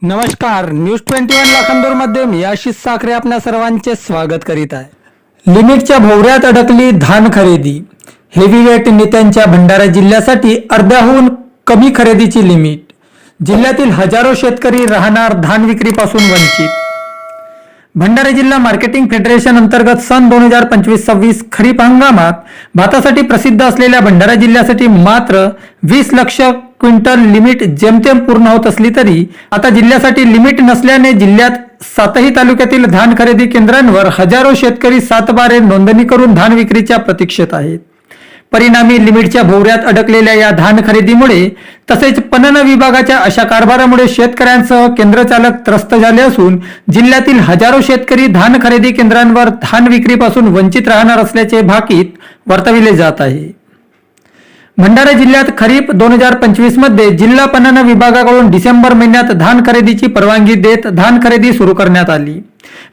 नमस्कार, न्यूज 21 लाखांदूरमध्ये मी आशिष साखरे आपल्या सर्वांचे स्वागत करीत आहे। लिमिटच्या भोवऱ्यात अडकली धान खरेदी। हेवीवेट नेत्यांच्या भंडारा जिल्ह्यासाठी अर्ध्याहून कमी खरेदीची लिमिट। जिल्ह्यातील हजारो शेतकरी राहणार धान विक्रीपासून वंचित। भंडारा जिल्हा मार्केटिंग फेडरेशन अंतर्गत सन 2025-26 खरीप हंगामात भातासाठी प्रसिद्ध असलेल्या भंडारा जिल्ह्यासाठी मात्र 20 लाख क्विंटल लिमिट जेमतेम पूर्ण होत असली तरी आता जिल्ह्यासाठी लिमिट नसल्याने जिल्ह्यात 7ही तालुक्यातील धान खरेदी केंद्रांवर हजारो शेतकरी 7/12 नोंदणी करून धान विक्रीच्या प्रतीक्षेत आहेत। परिणामी लिमिटच्या भोवऱ्यात अडकलेल्या या धान खरेदीमुळे तसेच पणन विभागाच्या अशा कारभारामुळे शेतकऱ्यांसह केंद्रचालक त्रस्त झाले असून जिल्ह्यातील हजारो शेतकरी धान खरेदी केंद्रांवर धान विक्रीपासून वंचित राहणार असल्याचे भाकीत वर्तविले जात आहे। भंडारा जिल्ह्यात खरीप 2025 मध्ये जिल्हा पणन विभागाकडून डिसेंबर महिन्यात धान खरेदीची परवानगी देत धान खरेदी सुरू करण्यात आली।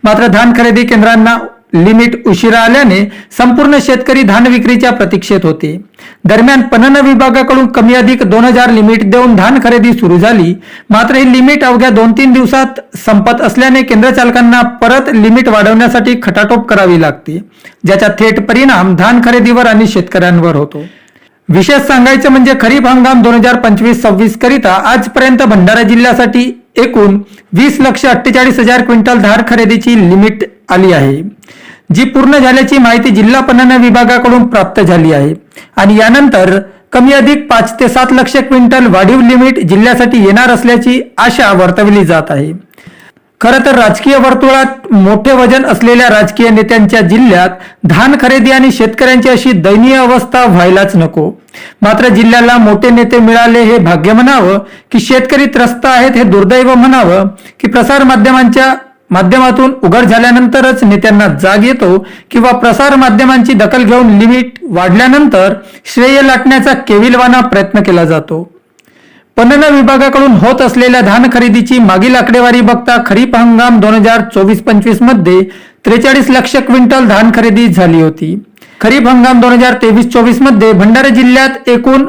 मात्र धान खरेदी केंद्रांना लिमिट उशिरा आल्याने संपूर्ण शेतकरी धान विक्रीच्या प्रतीक्षेत होते। दरम्यान पणन विभागाकडून कमी अधिक 2000 लिमिट देऊन धान खरेदी सुरू झाली। मात्र ही लिमिट अवघ्या 2-3 दिवसात संपत असल्याने केंद्र चालकांना परत लिमिट वाढवण्यासाठी खटाटोप करावी लागते, ज्याचा थेट परिणाम धान खरेदीवर आणि शेतकऱ्यांवर होतो। विशेष सांगायचं म्हणजे खरीप हंगाम 2025-26 करिता आजपर्यंत भंडारा जिल्ह्यासाठी एकूण 20,48,000 क्विंटल धान खरेदीची लिमिट आली आहे, जी पूर्ण झाल्याची माहिती जिल्हा पणन विभागाकडून प्राप्त झाली आहे आणि यानंतर कमी अधिक 5 ते 7 लाख क्विंटल वाढीव लिमिट जिल्ह्यासाठी येणार असल्याची आशा वर्तवली जात आहे। खरं तर राजकीय वर्तुळात मोठे वजन असलेल्या राजकीय नेत्यांच्या जिल्ह्यात धान खरेदी आणि शेतकऱ्यांची अशी दयनीय अवस्था व्हायलाच नको। मात्र जिल्ह्याला मोठे नेते मिळाले हे भाग्य म्हणावं की शेतकरी त्रस्त आहेत हे दुर्दैव म्हणावं की प्रसार माध्यमांच्या माध्यमातून उघड झाल्यानंतरच नेत्यांना जाग येतो किंवा प्रसार माध्यमांची दखल घेऊन लिमिट वाढल्यानंतर श्रेय लाटण्याचा केविलवाना प्रयत्न केला जातो। पणन विभागाकडून होत असलेल्या धान खरेदीची मागील आकडेवारी बघता खरीप हंगाम 2024-25 मध्ये 43 लाख क्विंटल धान खरेदी झाली होती। खरीप हंगाम 2023-24 मध्ये भंडारा जिल्ह्यात एकूण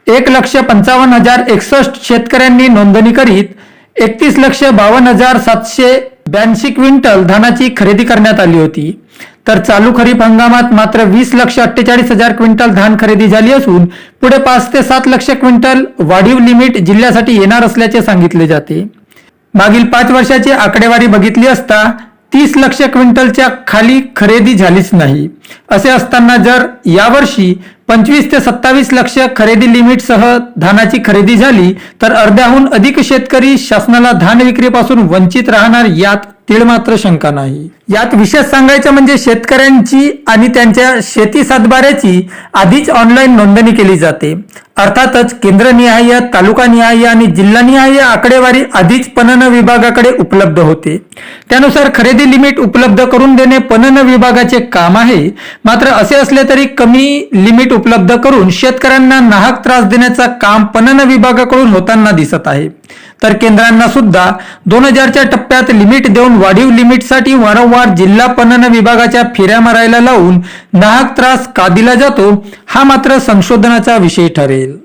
1,55,061 शेतकऱ्यांनी नोंदणी करीत 31,52,782 क्विंटल धानाची खरेदी करण्यात आली होती। तर चालू खरीप हंगामात मात्र 20,48,000 क्विंटल धान खरेदी झाली असून पुढे 5 ते 7 लाख क्विंटल वाढीव लिमिट जिल्ह्यासाठी येणार असल्याचे सांगितले जाते। मागील 5 वर्षाची आकडेवारी बघितली असता 30 लाख क्विंटलच्या खाली खरेदी झालीच नाही। असे असताना जर यावर्षी 25 ते 27 लाख खरेदी लिमिटसह धानाची खरेदी झाली तर अर्ध्याहून अधिक शेतकरी शासनाला धान विक्रीपासून वंचित राहणार यात तीळमात्र शंका नाही। यात विशेष सांगायचं म्हणजे शेतकऱ्यांची आणि त्यांच्या शेती सातबाऱ्याची आधीच ऑनलाईन नोंदणी केली जाते। अर्थातच केंद्रनिहाय, तालुकानिहाय आणि जिल्हानिहाय आकडेवारी आधीच पणन विभागाकडे उपलब्ध होते। त्यानुसार खरेदी लिमिट उपलब्ध करून देणे पणन विभागाचे काम आहे। मात्र असे असले तरी कमी लिमिट उपलब्ध करून शेतकऱ्यांना नाहक त्रास देण्याचा काम पणन विभागाकडून होताना दिसत आहे। तर केंद्रांना सुद्धा 2000च्या टप्प्यात लिमिट देऊन वाढीव लिमिटसाठी वारंवार जिल्हा पणन विभागाच्या फेऱ्या मारायला लावून नाहक त्रास का दिला जातो हा मात्र संशोधनाचा विषय ठरेल।